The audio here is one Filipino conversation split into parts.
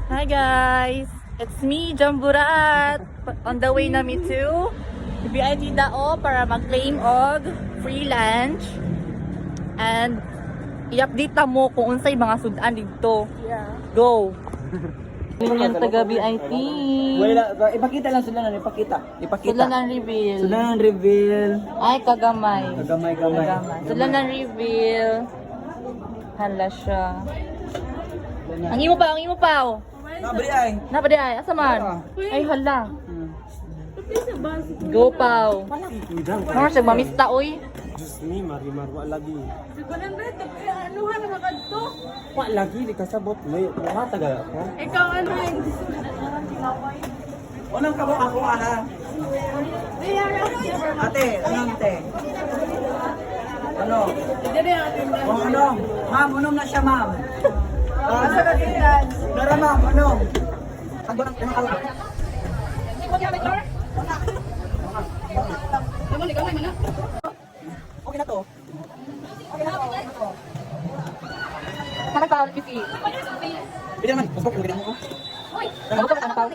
Hi guys! It's me, Jamburat! On the way namin to BIT Dao para mag-claim og free lunch. And i-update ta mo kung unsay mga sudan dito. Yeah. Go! Yun yung taga BIT. Wala, ipakita lang sila na ipakita. Sila ng reveal. Sila ng reveal. Ay, kagamay. Kagamay. Sila ng reveal. Hala siya. Ang imo pa, oh. Nabri ay. Napa di ay, asa man? Ay, hala. Go, Pao. Mga siya, mamista, uy. Diyos ni, marimar, wa lagi. Anuhan na makadto? Wa lagi, di kasabot. May mga taga ako. Ikaw ano yung unang kamo ako ana. Ate, anong te? Ano? Oh, ano? Ma'am, unom na siya, ma'am. Asa ka diyan? Dara, ma'am, unom. Ang banang tinakal. Okay na to. Sana Pao, pipi. Pwede naman, pasok mo mo. Ano ka ba, Pao?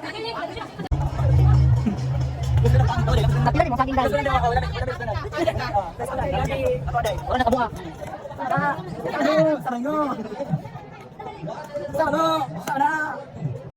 Napila mo sa akin dahil. Wala na kabuha. Ano? Sana.